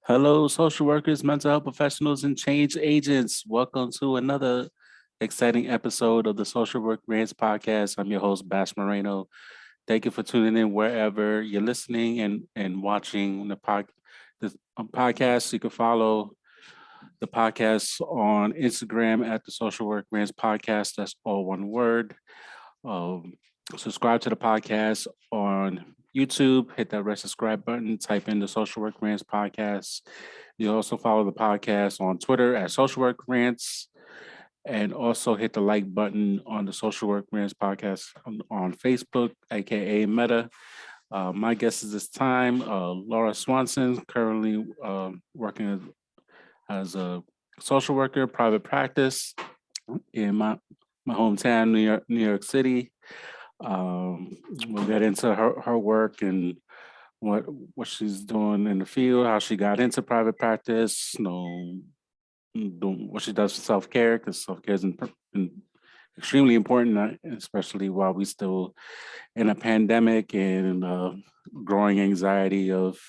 Hello, social workers, mental health professionals, and change agents. Welcome to another exciting episode of the Social Work Grants Podcast. I'm your host, Bash Moreno. Thank you for tuning in wherever you're listening and watching this podcast. You can follow the podcast on Instagram at the Social Work Grants Podcast. That's all one word. Um, Subscribe to the podcast on YouTube. Hit that red subscribe button. Type in the Social Work Grants Podcast. You also follow the podcast on Twitter at Social Work Grants, and also hit the like button on the Social Work Grants Podcast on Facebook, aka Meta. My guest is this time, Laura Swanson, currently working as a social worker, private practice in my hometown, New York City. We'll get into her work and what she's doing in the field, how she got into private practice, doing what she does for self-care, because self-care is extremely important, especially while we still in a pandemic and growing anxiety of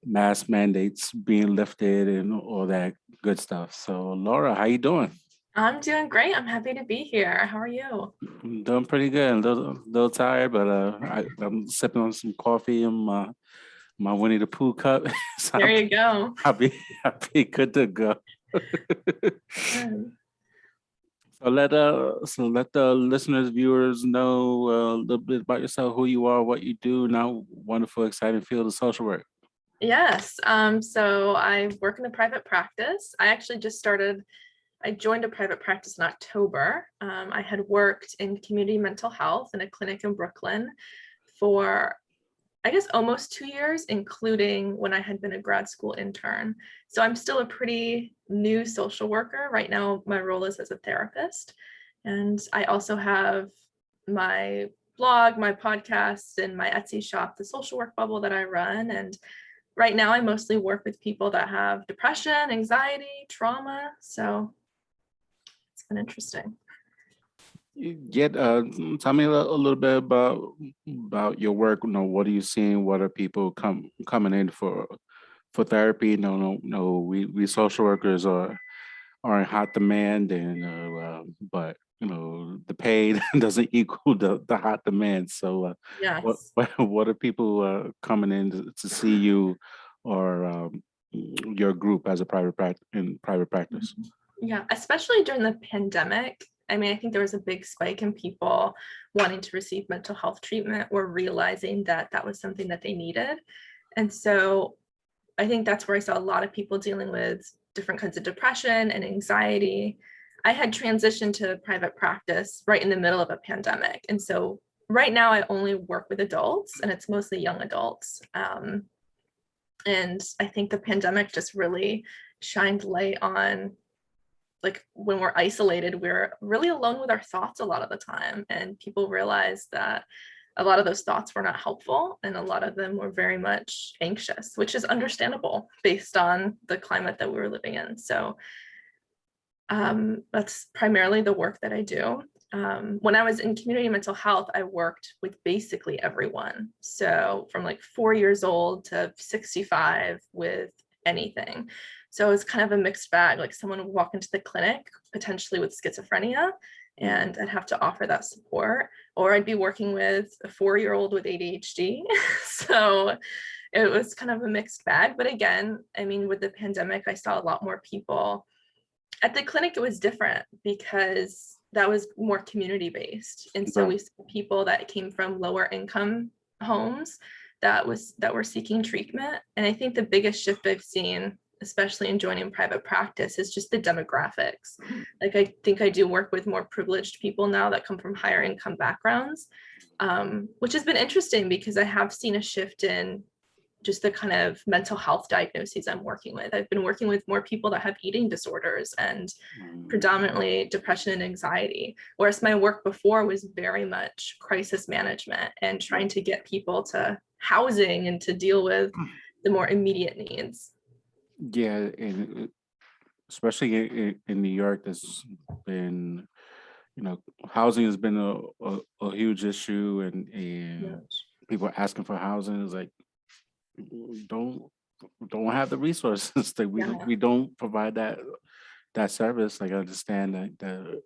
mask mandates being lifted and all that good stuff. So Laura, how you doing? I'm doing great. I'm happy to be here. How are you? I'm doing pretty good. A little tired, but I'm sipping on some coffee in my Winnie the Pooh cup. So There you go. I'll be good to go. Good. So let the listeners, viewers know a little bit about yourself, who you are, what you do now. Wonderful, exciting field of social work. Yes. So I work in a private practice. I joined a private practice in October. I had worked in community mental health in a clinic in Brooklyn for, I guess, almost 2 years, including when I had been a grad school intern. So I'm still a pretty new social worker. Right now, my role is as a therapist. And I also have my blog, my podcast, and my Etsy shop, the Social Work Bubble, that I run. And right now, I mostly work with people that have depression, anxiety, trauma. So it's been interesting. Tell me a little bit about your work. What are you seeing? What are people coming in for therapy? No. We social workers are in hot demand, and but the pay doesn't equal the hot demand. So, what Yes. what are people coming in to see you or your group as a private practice? Yeah, especially during the pandemic. I mean, I think there was a big spike in people wanting to receive mental health treatment or realizing that that was something that they needed. And so I think that's where I saw a lot of people dealing with different kinds of depression and anxiety. I had transitioned to private practice right in the middle of a pandemic. And so right now I only work with adults, and it's mostly young adults. And I think the pandemic just really shined light on, like, when we're isolated, we're really alone with our thoughts a lot of the time. And people realize that a lot of those thoughts were not helpful, and a lot of them were very much anxious, which is understandable based on the climate that we were living in. So that's primarily the work that I do. When I was in community mental health, I worked with basically everyone. So from like 4 years old to 65 with anything. So it's kind of a mixed bag. Like, someone would walk into the clinic potentially with schizophrenia, and I'd have to offer that support. Or I'd be working with a 4-year-old with ADHD. So it was kind of a mixed bag. But again, I mean, with the pandemic, I saw a lot more people. At the clinic, it was different because that was more community based. And so we saw people that came from lower income homes that were seeking treatment. And I think the biggest shift I've seen, especially in joining private practice, is just the demographics. Like, I think I do work with more privileged people now that come from higher income backgrounds, which has been interesting because I have seen a shift in just the kind of mental health diagnoses I'm working with. I've been working with more people that have eating disorders and predominantly depression and anxiety, whereas my work before was very much crisis management and trying to get people to housing and to deal with the more immediate needs. Yeah, and especially in New York, there's been, housing has been a huge issue, and Yeah. people asking for housing is like, don't don't have the resources. That Yeah. we don't provide that service. Like I understand that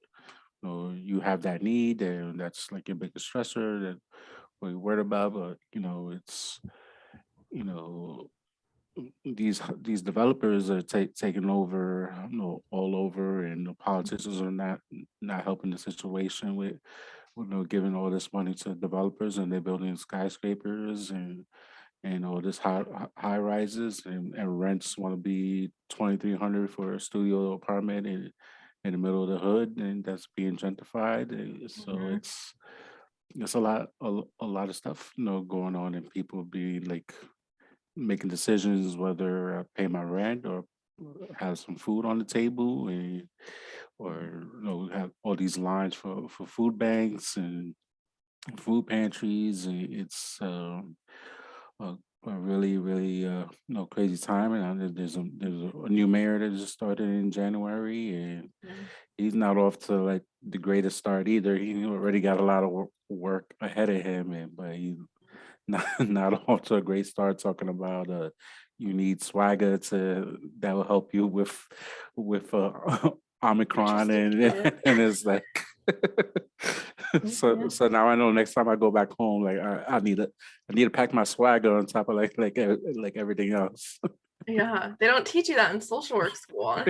you have that need, and that's like your biggest stressor that we're worried about. But it's you know these developers are taking over, all over, and the politicians are not helping the situation with giving all this money to developers, and they're building skyscrapers and all this high rises, and rents want to be 2,300 for a studio apartment in the middle of the hood, and that's being gentrified. And so Mhm. it's a lot of stuff going on, and people be like making decisions whether I pay my rent or have some food on the table, and or have all these lines for food banks and food pantries. And it's a, a really crazy time. And there's a new mayor that just started in January, and Yeah. he's not off to like the greatest start either. He already got a lot of work ahead of him, and but he's not off to a great start, talking about you need swagger to that will help you with Omicron, Interesting and pivot. and it's like so Okay. so now I know next time I go back home, like I need to pack my swagger on top of like everything else. Yeah. They don't teach you that in social work school.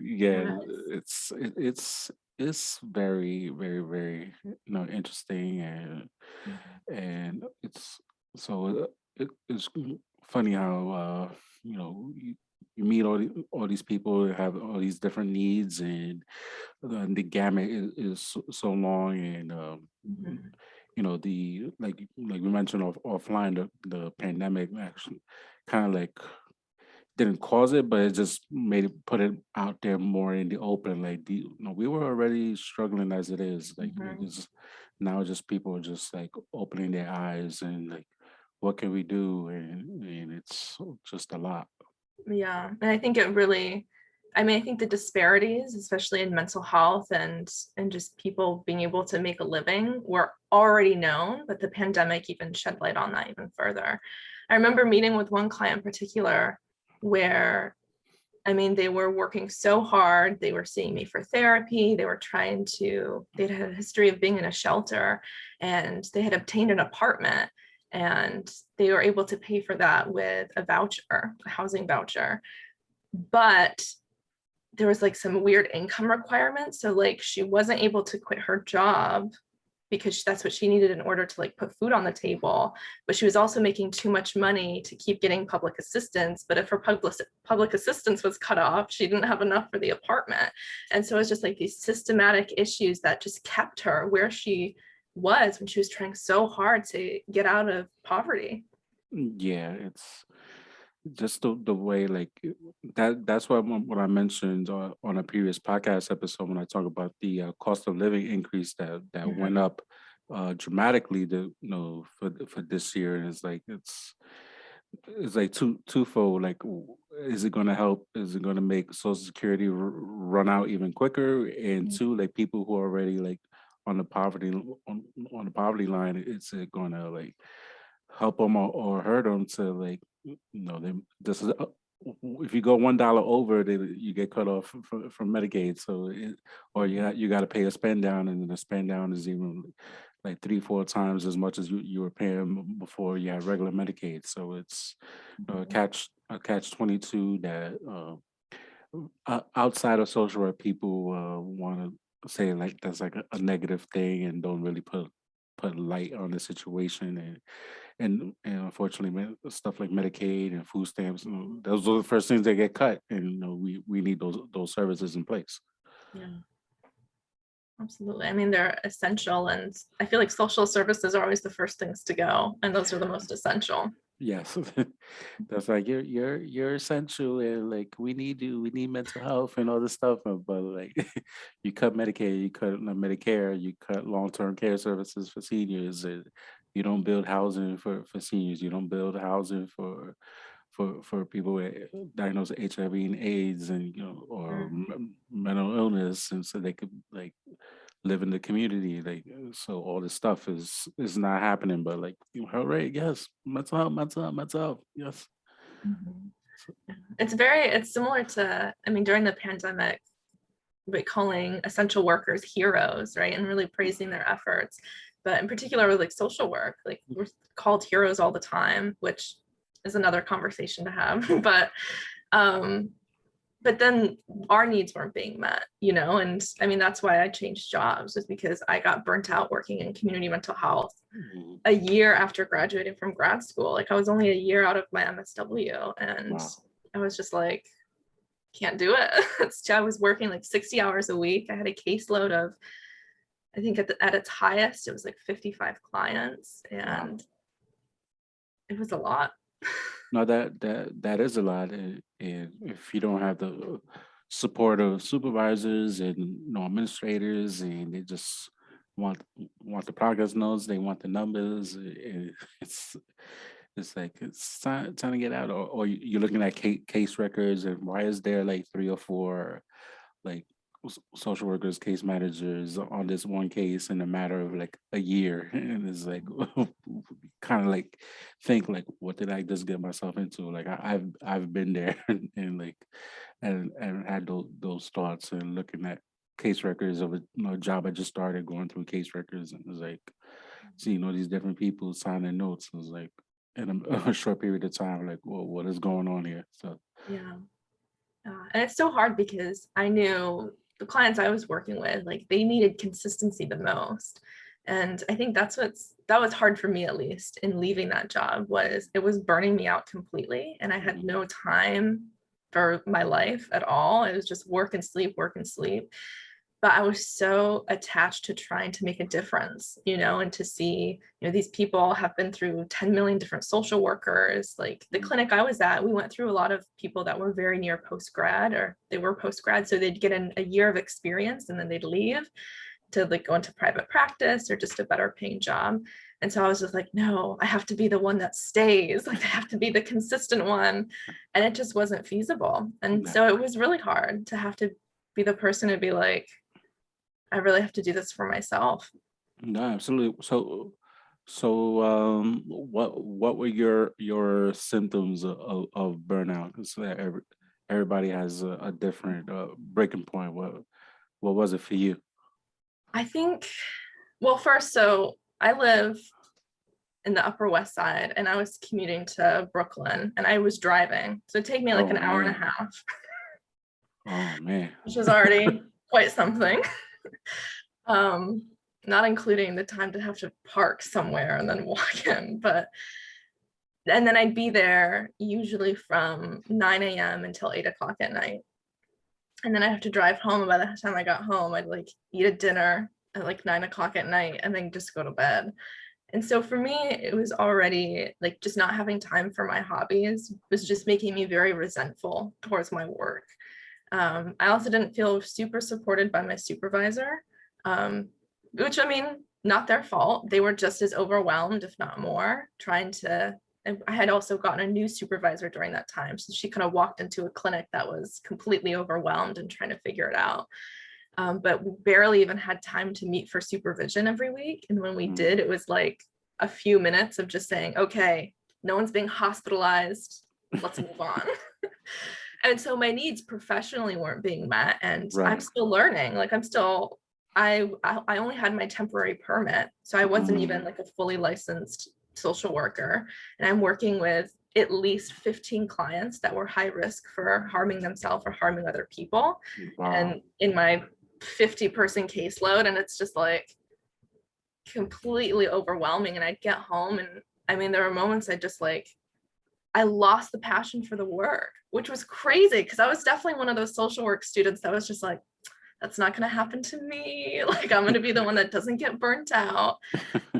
Yeah, Yes. it's very very very interesting, and it's so it's funny how you meet all these people that have all these different needs, and the gamut is so long, and Mhm. the like we mentioned offline, the pandemic actually kind of like didn't cause it, but it just made it put it out there more in the open. Like we were already struggling as it is. Like we Mhm. just now just people are just like opening their eyes and like, what can we do? And it's just a lot. Yeah. And I think it really, I mean, I think the disparities, especially in mental health and just people being able to make a living, were already known, but the pandemic even shed light on that even further. I remember meeting with one client in particular where, I mean, they were working so hard. They were seeing me for therapy. They were trying to, they'd had a history of being in a shelter, and they had obtained an apartment, and they were able to pay for that with a voucher, a housing voucher. But there was like some weird income requirements. So like she wasn't able to quit her job because that's what she needed in order to like put food on the table, but she was also making too much money to keep getting public assistance. But if her public assistance was cut off, she didn't have enough for the apartment. And so it's just like these systematic issues that just kept her where she was when she was trying so hard to get out of poverty. Yeah, it's just the way like that's what I mentioned on a previous podcast episode when I talk about the cost of living increase that went Mhm. up dramatically for this year. And it's like twofold. Like, is it going to help? Is it going to make Social Security run out even quicker? And two, like people who are already like on the on the poverty line, is it going to like help them or hurt them to like they this is if you go $1 over, then you get cut off from Medicaid. So or you got to pay a spend down, and then the spend down is even like 3-4 times as much as you were paying before you had regular Medicaid. So it's a catch 22 that outside of social work people want to say like that's like a negative thing, and don't really put light on the situation. And unfortunately, stuff like Medicaid and food stamps, those are the first things that get cut, and we need those services in place. Yeah. Absolutely. I mean, they're essential, and I feel like social services are always the first things to go, and those are the most essential. Yes, that's like you're essential, and like we need you, we need mental health and all this stuff. But like you cut Medicaid, you cut Medicare, you cut long-term care services for seniors, and you don't build housing for seniors. You don't build housing for people with diagnosed with HIV and AIDS, and or Mm. mental illness, and so they could like live in the community. Like, so all this stuff is not happening. But like, all right, yes, mental health, mental health, mental health, yes. Mhm. So, Yeah. It's similar to, I mean, during the pandemic, but calling essential workers heroes, right? And really praising their efforts. But in particular with like social work, like we're called heroes all the time, which is another conversation to have. Um, but then our needs weren't being met, and I mean that's why I changed jobs, was because I got burnt out working in community mental health mhm. a year after graduating from grad school. Like I was only a year out of my MSW, and Wow. I was just like, can't do it. I was working like 60 hours a week. I had a caseload of, I think at its highest, it was like 55 clients, Wow. and it was a lot. No, that is a lot, and if you don't have the support of supervisors and administrators, and they just want want the progress notes, they want the numbers. It's it's like it's time to get out, or you're looking at case records, and why is there like three or four like social workers, case managers on this one case in a matter of like a year, and it's like kind of like think like, what did I just get myself into? Like I've been there and like and had those thoughts, and looking at case records of a job I just started, going through case records, and it was like seeing all these different people signing notes. It was like in a short period of time, like, well, what is going on here? So Yeah. And it's so hard because I knew the clients I was working with, like they needed consistency the most. And I think that was hard for me, at least in leaving that job, was it was burning me out completely. And I had mhm, no time for my life at all. It was just work and sleep, work and sleep. But I was so attached to trying to make a difference, and to see, these people have been through 10 million different social workers. Like the mhm, clinic I was at, we went through a lot of people that were very near post grad, or they were post grad. So they'd get in a year of experience and then they'd leave to like go into private practice or just a better paying job. And so I was just like, no, I have to be the one that stays. Like I have to be the consistent one. And it just wasn't feasible. And yeah, so it was really hard to have to be the person to be like, I really have to do this for myself. no, absolutely. So, what were your symptoms of burnout? Because everybody has a different breaking point. What was it for you? I think, well, first, so I live in the Upper West Side and I was commuting to Brooklyn and I was driving. So it'd take me like Oh an hour and a man, half, oh man. which was already quite something. Um, Not including the time to have to park somewhere and then walk in. And then I'd be there usually from 9 a.m. until 8 o'clock at night. And then I have to drive home. And by the time I got home, I'd like eat a dinner at like 9 o'clock at night and then just go to bed. And so for me, it was already like just not having time for my hobbies was just making me very resentful towards my work. I also didn't feel super supported by my supervisor, which I mean, not their fault. They were just as overwhelmed, if not more, trying to. And I had also gotten a new supervisor during that time. So she kind of walked into a clinic that was completely overwhelmed and trying to figure it out. But we barely even had time to meet for supervision every week. And when we Mm, did, it was like a few minutes of just saying, okay, no one's being hospitalized. Let's move on. And so my needs professionally weren't being met. And I'm right. still learning. Like I only had my temporary permit. So I wasn't even Mm, like a fully licensed social worker. And I'm working with at least 15 clients that were high risk for harming themselves or harming other people. wow. And in my 50-person caseload, and it's just like completely overwhelming. And I'd get home and I mean, there were moments I just like, I lost the passion for the work, which was crazy because I was definitely one of those social work students that was just like, that's not going to happen to me. Like, I'm going to be the one that doesn't get burnt out.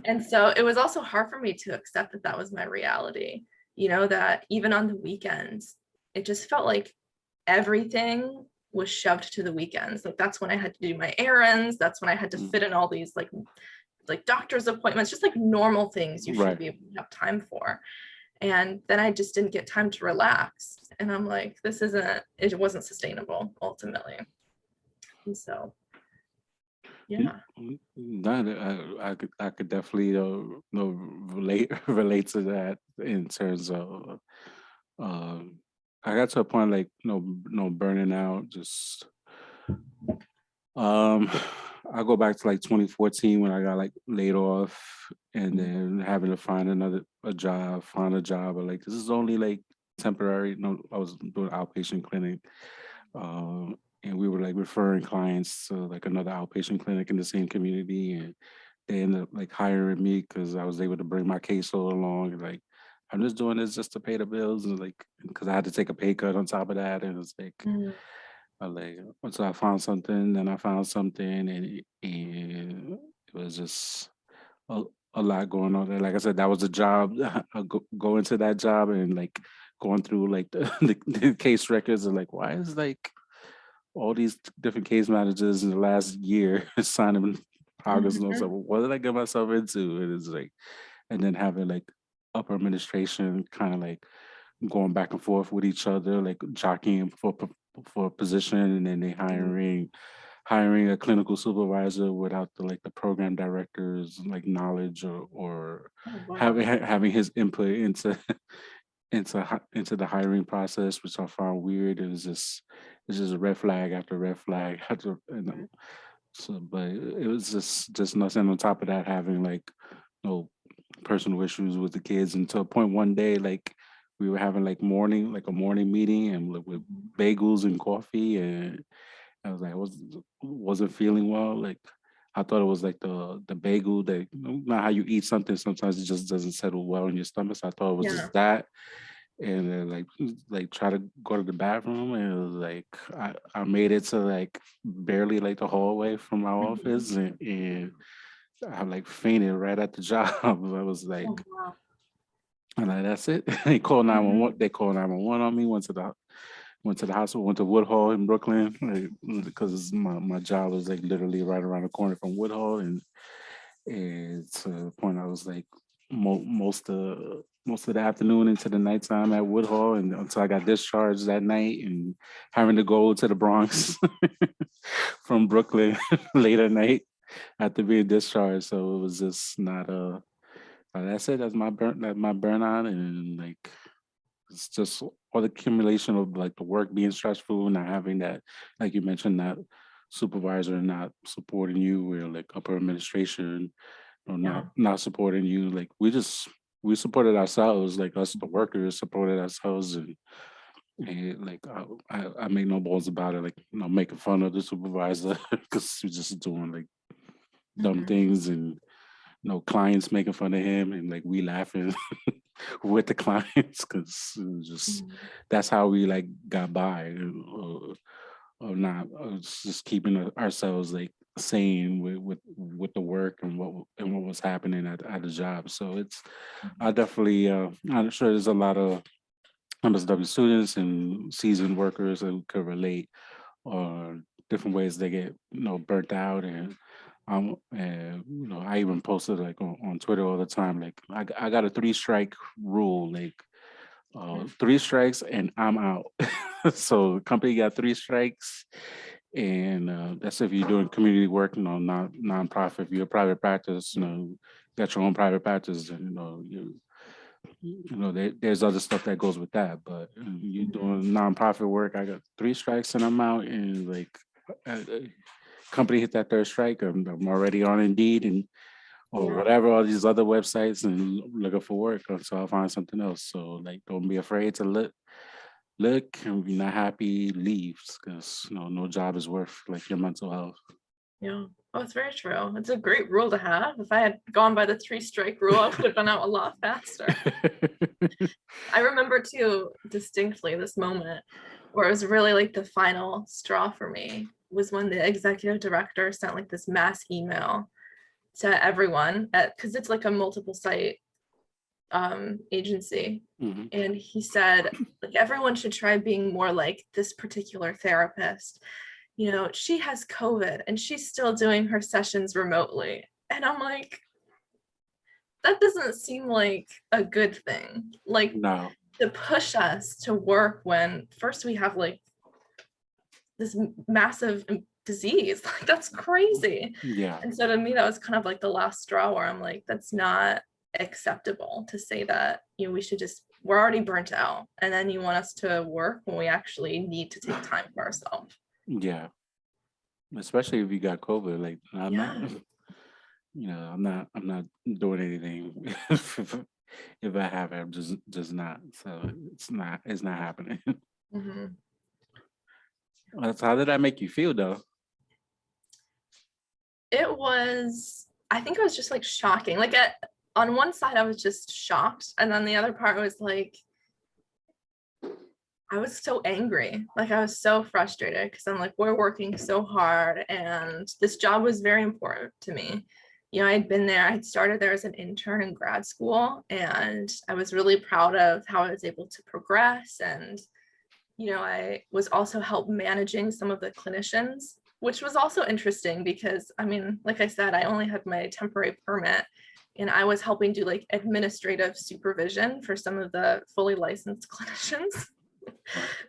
And so it was also hard for me to accept that that was my reality, that even on the weekends, it just felt like everything was shoved to the weekends. Like, that's when I had to do my errands. That's when I had to Mm, fit in all these like doctor's appointments, just like normal things you should right. be able to have time for. And then I just didn't get time to relax. And I'm like, it wasn't sustainable ultimately. And so Yeah. That I could definitely relate relate to that in terms of um I got to a point like burning out. Just um I go back to like 2014 when I got like laid off, and then having to find find a job, but like this is only like temporary. No, I was doing outpatient clinic, and we were like referring clients to like another outpatient clinic in the same community, and they ended up like hiring me because I was able to bring my caseload along. And like, I'm just doing this just to pay the bills, and like because I had to take a pay cut on top of that, and it's like Mhm. I like once I found something, then I found something, and it was just a, a lot going on there. Like I said, that was a job. Go into that job and like going through like the case records and like why is like all these different case managers in the last year signing progress notes. Like, Mhm. what did I get myself into? And it's like, and then having like upper administration kind of like going back and forth with each other, like jockeying for a position, and then they hiring a clinical supervisor without the like the program director's like knowledge or Oh, wow. having his input into into the hiring process, which I found weird. It's just a red flag after red flag after, Mhm. so but it was just nothing on top of that, having like no personal issues with the kids, and to a point one day like we were having like a morning meeting and with Mhm. bagels and coffee, and I was like wasn't feeling well. Like I thought it was like the bagel that not how you eat something sometimes it just doesn't settle well in your stomach. So I thought it was Yeah. just that, and then like try to go to the bathroom, and it was like I made it to like barely like the hallway from my Mhm. office, and I like fainted right at the job. I was like, Oh, wow. I'm like, that's it. They called 911. Mhm. They called 911 on me. Went to the hospital. Went to Woodhall in Brooklyn, like, because my job was like literally right around the corner from Woodhall, and to the point I was like most of the afternoon into the nighttime at Woodhall, and until I got discharged that night, and having to go to the Bronx from Brooklyn late at night after being discharged. So it was just not that's it. That's my burnout, and like it's just all the accumulation of like the work being stressful, not having that, like you mentioned, that supervisor not supporting you, or like upper administration or Yeah. not supporting you. Like we supported ourselves, like us the workers supported ourselves, and like I make no balls about it, like making fun of the supervisor because he's just doing like dumb Mhm. things, and clients making fun of him, and like we laughing with the clients because just Mhm. that's how we like got by, or not, just keeping ourselves like sane with the work and what was happening at the job. So it's I Mhm. definitely I'm sure there's a lot of MSW students and seasoned workers who could relate, or different ways they get burnt out, and I even posted like on Twitter all the time, like I got a 3 strike rule, like Mhm. 3 strikes and I'm out. So the company got 3 strikes, and that's if you're doing community work, not nonprofit. If you're a private practice, got your own private practice, and there's other stuff that goes with that. But you Mhm. doing nonprofit work, I got 3 strikes and I'm out, and like company hit that 3rd strike, I'm already on Indeed and or Yeah. whatever, all these other websites, and looking for work until I find something else. So like, don't be afraid to look, and if you're not happy, leave, because no job is worth like your mental health. Yeah. Oh, it's very true. It's a great rule to have. If I had gone by the 3 strike rule, I would have been out a lot faster. I remember too distinctly this moment where it was really like the final straw for me was when the executive director sent like this mass email to everyone at because it's like a multiple site agency. Mhm. And he said, like, everyone should try being more like this particular therapist. She has COVID and she's still doing her sessions remotely. And I'm like, that doesn't seem like a good thing. Like, No. to push us to work when first we have like this massive disease. Like, that's crazy. Yeah. And so to me, that was kind of like the last straw where I'm like, that's not acceptable to say that, we should just, we're already burnt out. And then you want us to work when we actually need to take time for ourselves. Yeah. Especially if you got COVID. Like I'm not, Yeah. I'm not doing anything. If I have it, I'm just not. So it's not happening. Mhm. So how did that make you feel though? It was, I think it was just like shocking. Like on one side, I was just shocked. And then the other part was like, I was so angry. Like, I was so frustrated because I'm like, we're working so hard and this job was very important to me. I had been there, I had started there as an intern in grad school, and I was really proud of how I was able to progress. And, I was also help managing some of the clinicians, which was also interesting because, I mean, like I said, I only had my temporary permit, and I was helping do like administrative supervision for some of the fully licensed clinicians.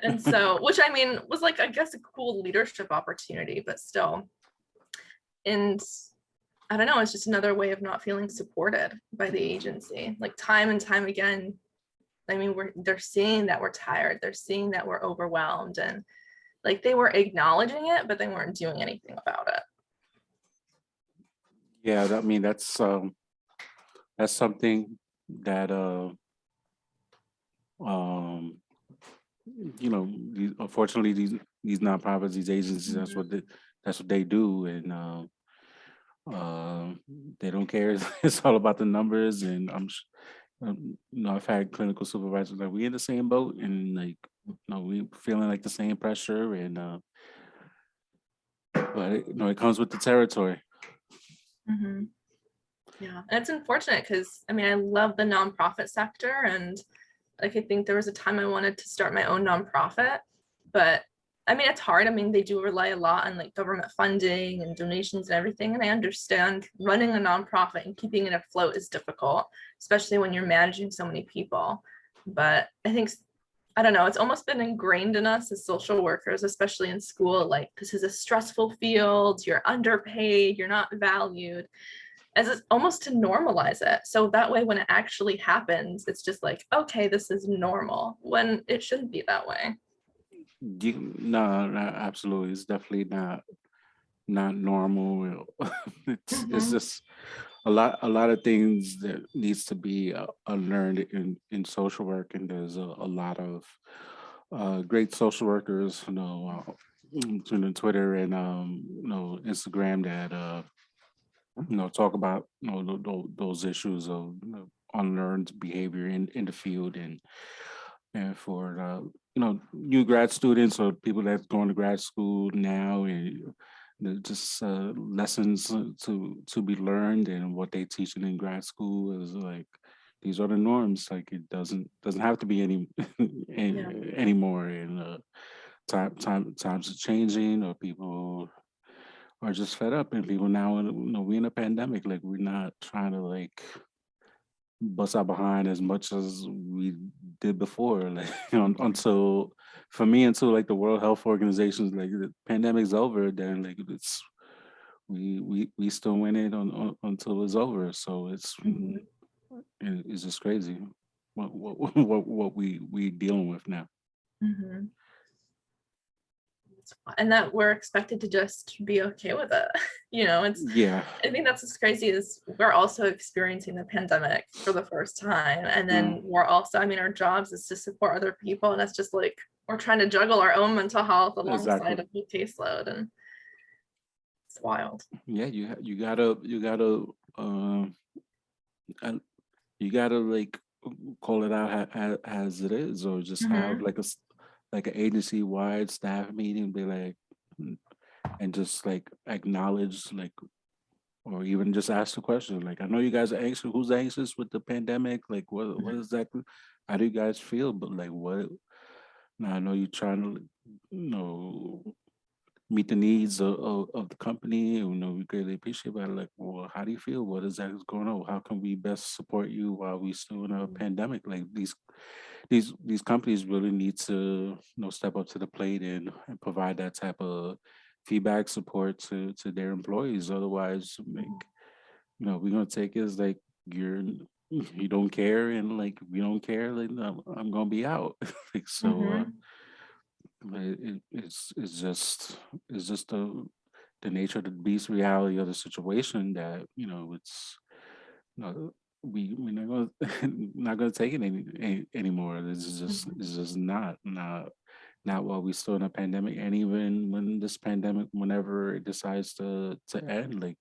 And so, which I mean was like, I guess, a cool leadership opportunity, but still. And I don't know, it's just another way of not feeling supported by the agency. Like, time and time again, I mean, they're seeing that we're tired, they're seeing that we're overwhelmed, and like they were acknowledging it, but they weren't doing anything about it. Yeah, I mean that's something that um unfortunately these nonprofits, these agencies, Mhm. that's what they do, and they don't care. It's all about the numbers, and I've had clinical supervisors like we in the same boat, and like we feeling like the same pressure, and but it comes with the territory. Mhm. Yeah, and it's unfortunate because I mean, I love the nonprofit sector, and like I think there was a time I wanted to start my own nonprofit, but I mean, it's hard. I mean, they do rely a lot on like government funding and donations and everything. And I understand running a nonprofit and keeping it afloat is difficult, especially when you're managing so many people. But I think, I don't know, it's almost been ingrained in us as social workers, especially in school. Like, this is a stressful field, you're underpaid, you're not valued, as it's almost to normalize it. So that way, when it actually happens, it's just like, okay, this is normal, when it shouldn't be that way. No, no, absolutely, it's definitely not normal. It's Mhm. just a lot of things that needs to be unlearned in social work, and there's a lot of great social workers, on Twitter and Instagram that talk about those issues of unlearned behavior in the field, and for new grad students or people that's going to grad school now, and just lessons to be learned, and what they teaching in grad school is like these are the norms. Like it doesn't have to be any Yeah. anymore, and times are changing, or people are just fed up, and people now, we in a pandemic, like we're not trying to like bust our behind as much as we did before. Like until for me, until like the World Health Organization's like the pandemic's over, then like we still win it until it's over. So Mhm. it's just crazy what we dealing with now. Mhm. And that we're expected to just be okay with it. It's, Yeah. I think that's what's crazy is we're also experiencing the pandemic for the first time. And then Mm, we're also, I mean, our jobs is to support other people. And it's just like we're trying to juggle our own mental health alongside exactly. of the caseload. And it's wild. Yeah, uh, you gotta like call it out as it is, or just have Mhm. like like an agency wide staff meeting, be like, and just like acknowledge, like, or even just ask the question. Like, I know you guys are anxious. Who's anxious with the pandemic? Like, what exactly? How do you guys feel? But like, what? Now I know you're trying to, meet the needs of the company. We greatly appreciate that. Like, well, how do you feel? What is that going on? How can we best support you while we still in a pandemic? Like these companies really need to step up to the plate, and provide that type of feedback support to their employees. Otherwise, like, we're gonna take it as like you don't care, and like we don't care, like I'm gonna be out. Like, so Mhm. it's just the nature of the beast, reality of the situation, that it's no, we're not gonna not gonna take it anymore. Mhm. It's just not while we're still in a pandemic, and even when this pandemic, whenever it decides to end, like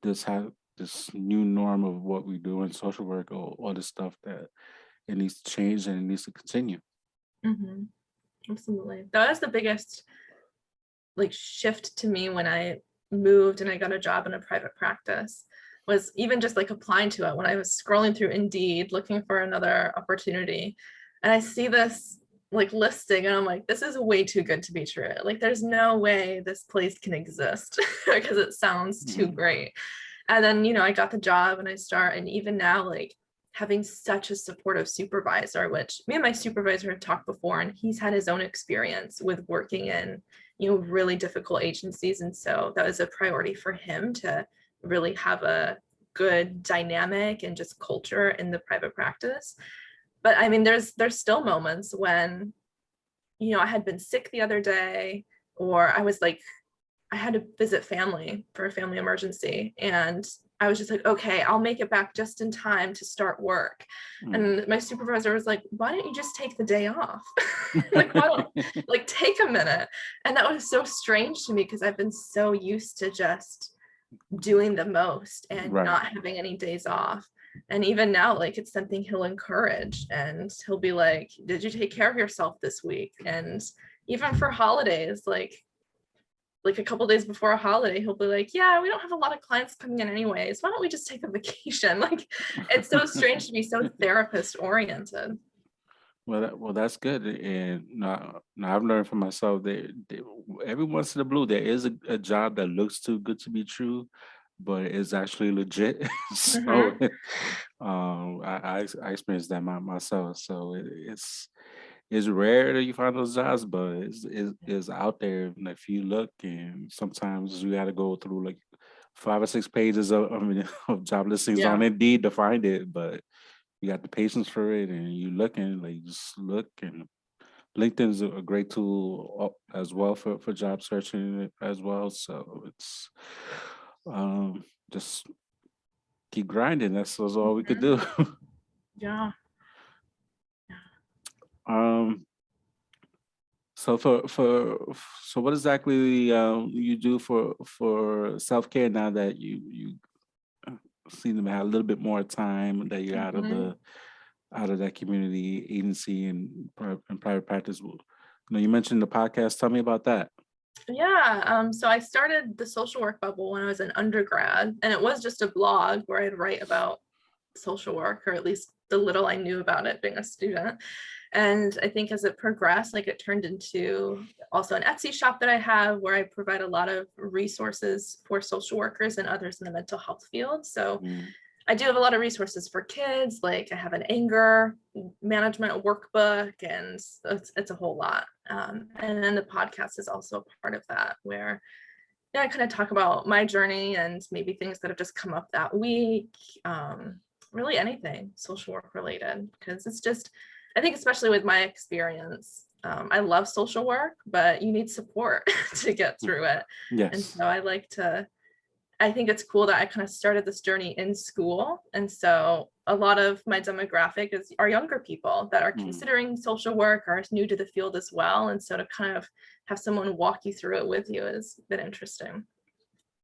this new norm of what we do in social work, or all this stuff, that it needs to change and it needs to continue. Mhm. Absolutely. That was the biggest like shift to me when I moved and I got a job in a private practice, was even just like applying to it when I was scrolling through Indeed looking for another opportunity. And I see this like listing and I'm like, this is way too good to be true. Like there's no way this place can exist because it sounds too Mhm. great. And then, I got the job and I start, and even now, like having such a supportive supervisor, which me and my supervisor had talked before, and he's had his own experience with working in, really difficult agencies. And so that was a priority for him to really have a good dynamic and just culture in the private practice. But I mean, there's still moments when, I had been sick the other day, or I was like I had to visit family for a family emergency. And I was just like, okay, I'll make it back just in time to start work. Mhm. And my supervisor was like, why don't you just take the day off? Like, why don't, like, take a minute? And that was so strange to me because I've been so used to just doing the most and Right. not having any days off. And even now, like, it's something he'll encourage, and he'll be like, did you take care of yourself this week? And even for holidays, like a couple days before a holiday, he'll be like, yeah, we don't have a lot of clients coming in anyways. Why don't we just take a vacation? Like, it's so strange to be so therapist oriented. Well, that's good. And now I've learned for myself that, every once in a blue there is a job that looks too good to be true, but it's actually legit. So, Mm-hmm. I experienced that myself. So it's rare that you find those jobs, but it's out there. And if you look, and sometimes you got to go through like 5 or 6 pages of job listings on Yeah. Indeed to find it, but you got the patience for it, and you looking, like, just look. And LinkedIn's a great tool, as well, for job searching as well. So it's just keep grinding. That's all we could Mhm. do. Yeah. um so so what exactly you do for self-care, now that you seem to have a little bit more time, that you're Mhm. out of that community agency and private practice? You mentioned the podcast. Tell me about that. Yeah. So I started the social work bubble when I was an undergrad, and it was just a blog where I'd write about social work, or at least the little I knew about it being a student. And I think as it progressed, like it turned into also an Etsy shop that I have, where I provide a lot of resources for social workers and others in the mental health field. So Mm, I do have a lot of resources for kids. Like I have an anger management workbook, and it's a whole lot. And then the podcast is also a part of that, where I kind of talk about my journey and maybe things that have just come up that week. Really anything social work related, because it's just, I think, especially with my experience, I love social work, but you need support to get mm. through it. And Yes. so I think it's cool that I kind of started this journey in school. And so a lot of my demographic are younger people that are Mm. considering social work, or new to the field as well. And so to kind of have someone walk you through it with you has been interesting.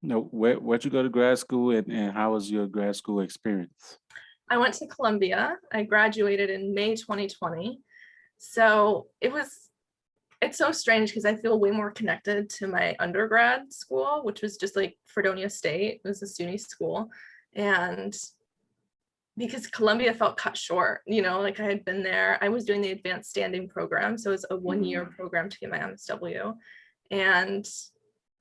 No, where'd you go to grad school, and how was your grad school experience? I went to Columbia. I graduated in May 2020. So it's so strange because I feel way more connected to my undergrad school, which was just like Fredonia State. It was a SUNY school. And because Columbia felt cut short, like I had been there, I was doing the advanced standing program. So it was a 1 year Mm, program to get my MSW. And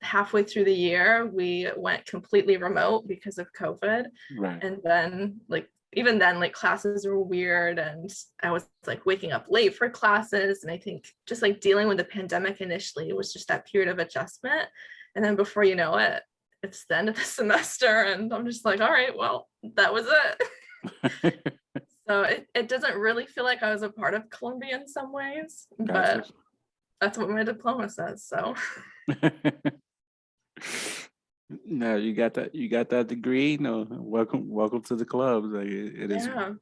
halfway through the year, we went completely remote because of COVID. right. And then, like, even then, like, classes were weird. And I was like waking up late for classes. And I think just like dealing with the pandemic initially was just that period of adjustment. And then before you know it, it's the end of the semester and I'm just like, all right, well, that was it. So it doesn't really feel like I was a part of Columbia in some ways, Gotcha. but that's what my diploma says. So No, you got that degree. No, welcome to the club. Like it is. yeah.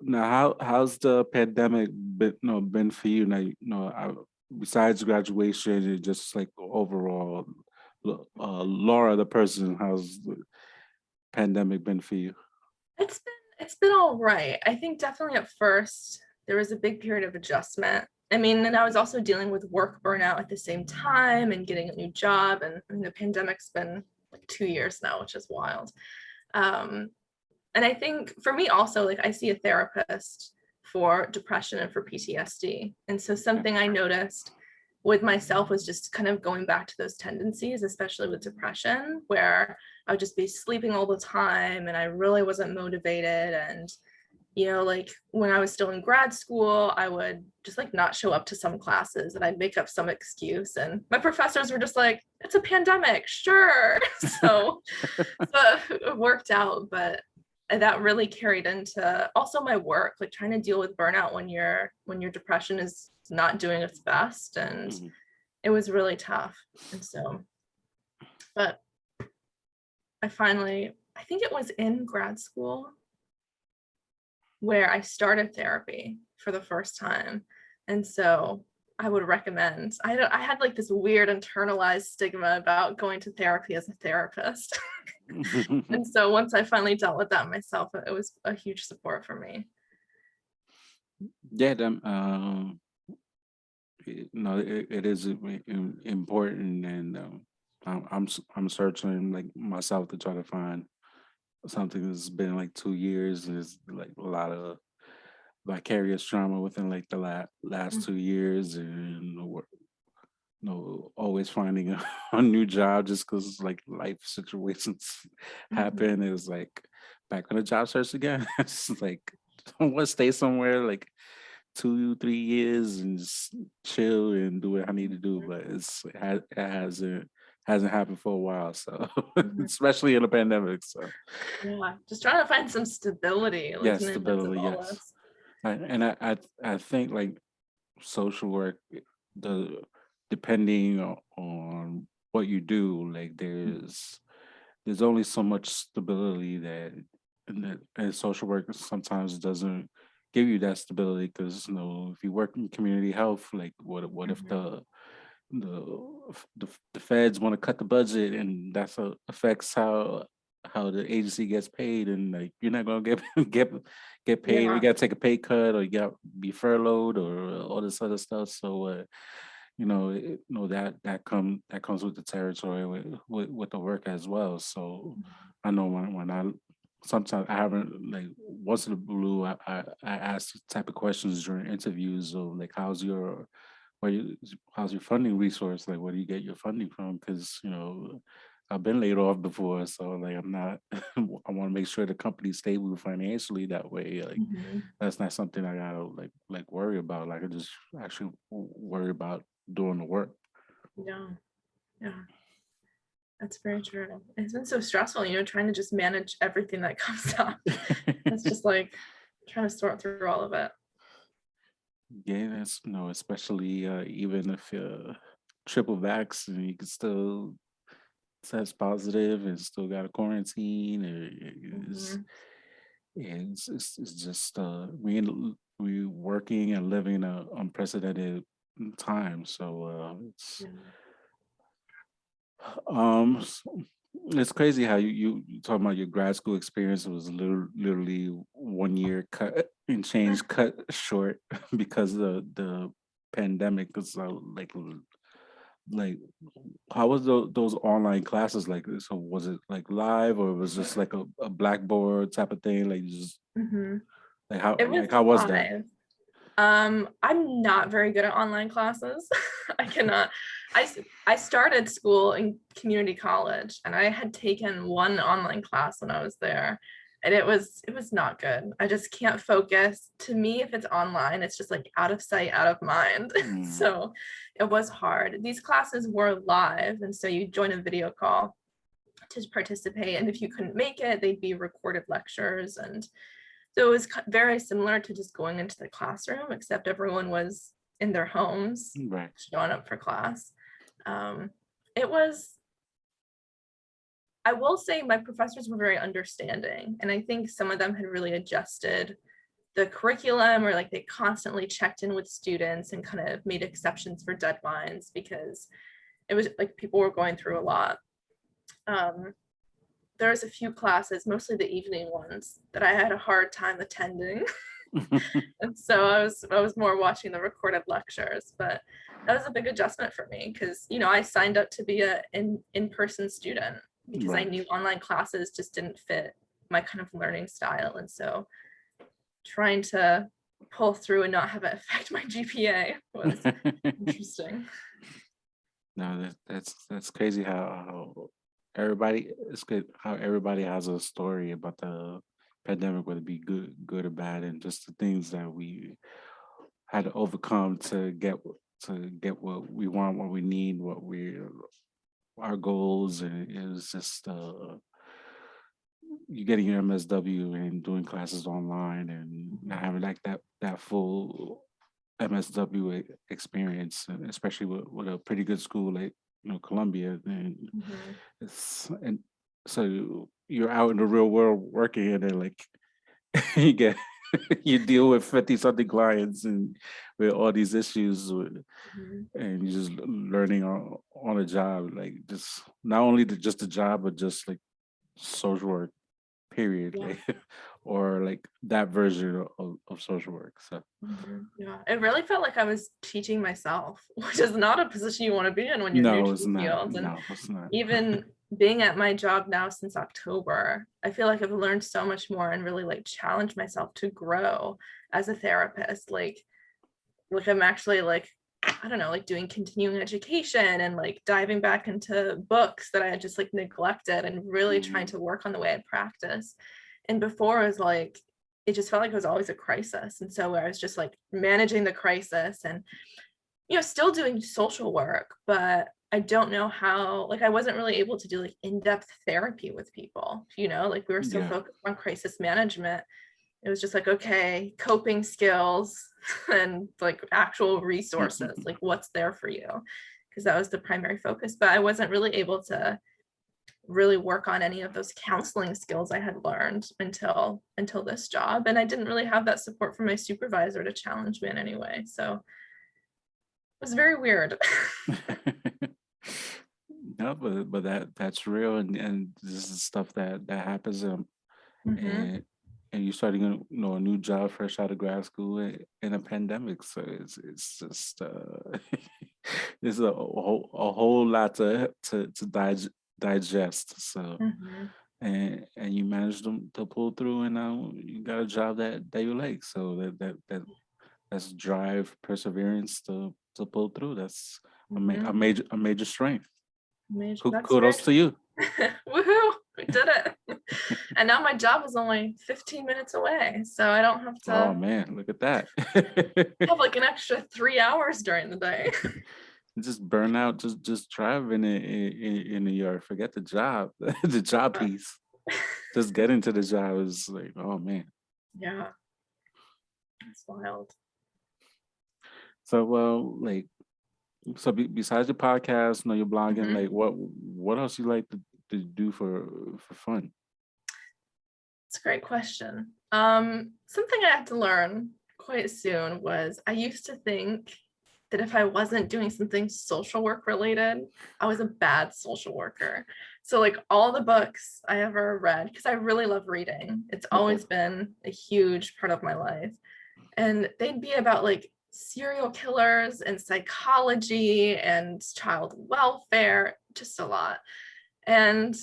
Now, how's the pandemic been for you? Now, besides graduation and just like overall, Laura, the person, how's the pandemic been for you? It's been all right. I think definitely at first there was a big period of adjustment. I mean, and I was also dealing with work burnout at the same time and getting a new job. And I mean, the pandemic's been like 2 years now, which is wild. Um, and I think for me also, like I see a therapist for depression and for PTSD. And so something I noticed with myself was just kind of going back to those tendencies, especially with depression, where I would just be sleeping all the time and I really wasn't motivated. And, like when I was still in grad school, I would just like not show up to some classes and I'd make up some excuse. And my professors were just like, it's a pandemic, sure. so, so it worked out, but that really carried into also my work, like trying to deal with burnout when your depression is not doing its best. And Mhm. it was really tough. And so, but I think it was in grad school where I started therapy for the first time. And so I would recommend, I had like this weird internalized stigma about going to therapy as a therapist. And so once I finally dealt with that myself, it was a huge support for me. Yeah, it is important, and I'm searching like myself to try to find something that's been like 2 years, and it's like a lot of vicarious trauma within like the last 2 years, and always finding a new job just because like life situations Mhm. happen. It was like back on the job search again. It's like I want to stay somewhere like 2, 3 years and just chill and do what I need to do, but it hasn't happened for a while. So Mhm. especially in the pandemic. So Yeah, just trying to find some stability, like in yes, the midst of stability, all yes. this. And I think like social work, the depending on what you do, like there's only so much stability and social work sometimes doesn't give you that stability, because if you work in community health, like what if Mhm. the feds want to cut the budget, and affects how the agency gets paid, and like you're not gonna get get paid, or you Yeah. gotta take a pay cut, or you got to be furloughed, or all this other stuff. So that comes with the territory with the work as well. So I know when I sometimes I haven't, like, once in a blue, I ask type of questions during interviews of like how's your funding resource, like where do you get your funding from, because I've been laid off before, so like I'm not I want to make sure the company's stable financially, that way like Mhm. that's not something I gotta like worry about. Like I just actually worry about doing the work. Yeah. Yeah. That's very true. It's been so stressful, trying to just manage everything that comes up. It's just like trying to sort through all of it. Yeah, that's especially even if you're triple vax and you can still test positive and still got a quarantine. Mhm. It's just we working and living in a unprecedented time. So Yeah. um it's crazy how you talking about your grad school experience. It was literally 1 year cut and change cut short because of the pandemic. Because like how was those online classes like? So was it like live, or was just like a blackboard type of thing? Like just Mhm. like how It was like how was that? live. I'm not very good at online classes. I cannot. I started school in community college and I had taken one online class when I was there. And it was not good. I just can't focus. To me, if it's online, it's just like out of sight, out of mind. So it was hard. These classes were live, and so you join a video call to participate, and if you couldn't make it, they'd be recorded lectures. And so it was very similar to just going into the classroom, except everyone was in their homes, Right. showing up for class. It was, I will say, my professors were very understanding, and I think some of them had really adjusted the curriculum, or like they constantly checked in with students and kind of made exceptions for deadlines, because it was like people were going through a lot. There was a few classes, mostly the evening ones, that I had a hard time attending. And so I was more watching the recorded lectures, but that was a big adjustment for me, because I signed up to be a in-person student, because I knew online classes just didn't fit my kind of learning style. And so trying to pull through and not have it affect my GPA was interesting. No, that's crazy how everybody, it's good how everybody has a story about the pandemic, whether it be good or bad, and just the things that we had to overcome to get what we want, what we need, our goals. And it was just you getting your MSW and doing classes online and not having like that full MSW experience, especially with a pretty good school like Columbia. And and so you're out in the real world working, and then like you get you deal with 50 something clients and with all these issues and you're just learning on a job, like just not only just the job, but just like social work period. Yeah. Like, or like that version of social work. So Yeah, it really felt like I was teaching myself, which is not a position you want to be in when you're new to it's the not. field. And No, it's not. even being at my job now since October, I feel like I've learned so much more and really like challenged myself to grow as a therapist. Like I'm actually like, I don't know, like doing continuing education and like diving back into books that I had just like neglected, and really trying to work on the way I practice. And before, it was like, it just felt like it was always a crisis. And so I was just like managing the crisis and, still doing social work, but I don't know how, like, I wasn't really able to do like in-depth therapy with people, like we were so focused on crisis management. It was just like, okay, coping skills and like actual resources, like what's there for you, because that was the primary focus. But I wasn't really able to really work on any of those counseling skills I had learned until this job. And I didn't really have that support from my supervisor to challenge me in any way. So it was very weird. No, but that's real, and this is stuff that happens, and you're starting a new job fresh out of grad school in a pandemic, so it's just there's a whole lot to digest. So and you managed to pull through, and now you got a job that you like. So that's drive, perseverance to pull through. That's a major strength. Kudos to you. Woohoo, we did it. And now my job is only 15 minutes away, so I don't have to. Oh man, look at that. have like an extra 3 hours during the day. Just burn out, just driving in New York. Forget the job, the job piece. Just getting to the job is like, oh man. Yeah, it's wild. So like, so besides your podcast, your blogging, like what else you like to do for fun? It's a great question. Something I had to learn quite soon was, I used to think that if I wasn't doing something social work related, I was a bad social worker. So like all the books I ever read, because I really love reading, it's always been a huge part of my life, and they'd be about like serial killers and psychology and child welfare, just a lot. And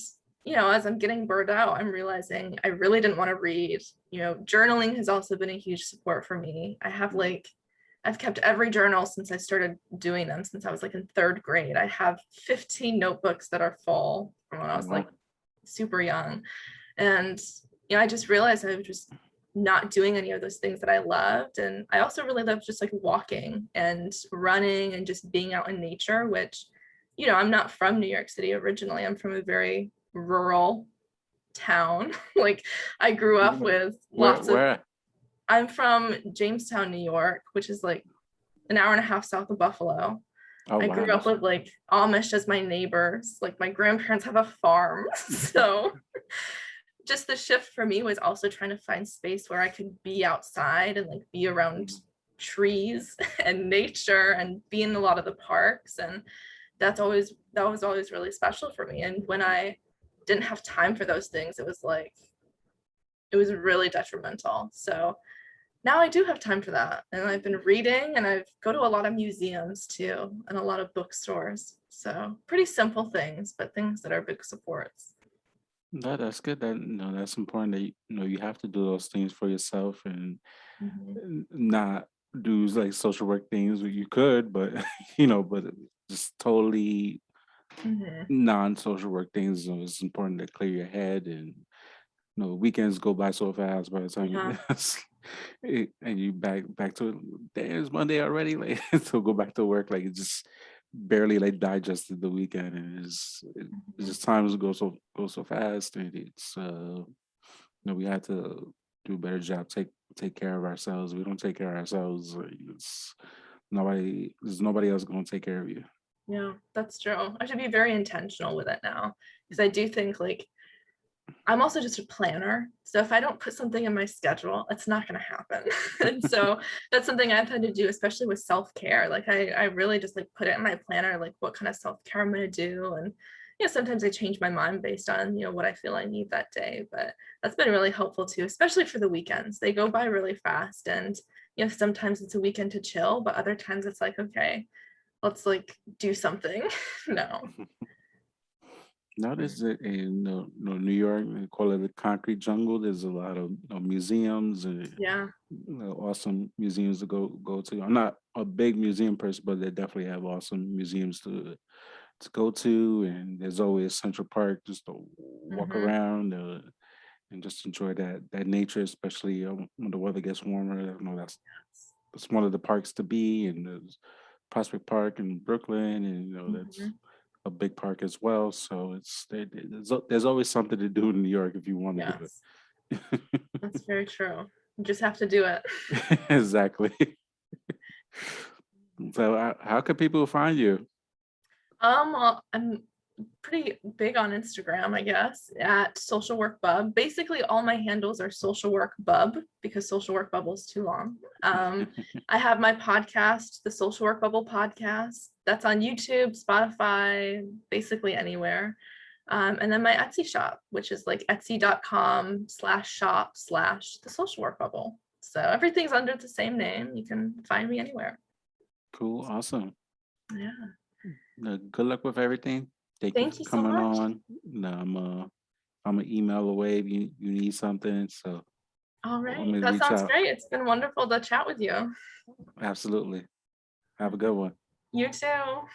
as I'm getting burned out, I'm realizing I really didn't want to read. Journaling has also been a huge support for me. I've kept every journal since I started doing them, since I was like in 3rd grade. I have 15 notebooks that are full from when I was like super young. And I just realized I was just not doing any of those things that I loved. And I also really love just like walking and running and just being out in nature, which, I'm not from New York City originally. I'm from a very rural town. Like I grew up with lots of, Where? I'm from Jamestown, New York, which is like an hour and a half south of Buffalo. Oh I wow, grew up with like Amish as my neighbors. Like my grandparents have a farm. So just the shift for me was also trying to find space where I could be outside and like be around trees and nature and be in a lot of the parks. And that was always really special for me. And when I didn't have time for those things, it was really detrimental. So now I do have time for that. And I've been reading and I go to a lot of museums too and a lot of bookstores. So pretty simple things, but things that are big supports. That's good. That's important. That you have to do those things for yourself and not do like social work things. You could, but but just totally non-social work things. It's important to clear your head, and weekends go by so fast by the time and you back to it. Damn, it's Monday already. Like so go back to work. Like it just barely like digested the weekend, and it's just times go so fast, and it's we have to do a better job take care of ourselves. We don't take care of ourselves. Like, there's nobody else going to take care of you. Yeah, that's true. I should be very intentional with it now because I do think like I'm also just a planner. So if I don't put something in my schedule, it's not going to happen. And so that's something I've had to do, especially with self-care. Like I really just like put it in my planner, like what kind of self-care I'm going to do. And sometimes I change my mind based on, what I feel I need that day. But that's been really helpful too, especially for the weekends. They go by really fast. And, sometimes it's a weekend to chill, but other times it's like, okay, let's like do something. No. Notice that in New York, they call it the concrete jungle. There's a lot of museums and Yeah. awesome museums to go to. I'm not a big museum person, but they definitely have awesome museums to go to. And there's always Central Park just to walk around and just enjoy that nature, especially when the weather gets warmer. That's one of the parks to be. And there's Prospect Park in Brooklyn, and that's a big park as well. So there's always something to do in New York if you want to do Yes. it. That's very true. You just have to do it. Exactly. So how can people find you? Well, I'm pretty big on Instagram, I guess, at Social Work Bub. Basically, all my handles are Social Work Bub because Social Work Bubble is too long. I have my podcast, the Social Work Bubble podcast. That's on YouTube, Spotify, basically anywhere. And then my Etsy shop, which is like etsy.com/shop/the Social Work Bubble. So everything's under the same name. You can find me anywhere. Cool, awesome. Yeah. Good luck with everything. Thank you Thank for you so coming much. on. I'm an email away if you need something. So All I'm right. gonna That reach sounds out. great. It's been wonderful to chat with you. Absolutely. Have a good one. You too.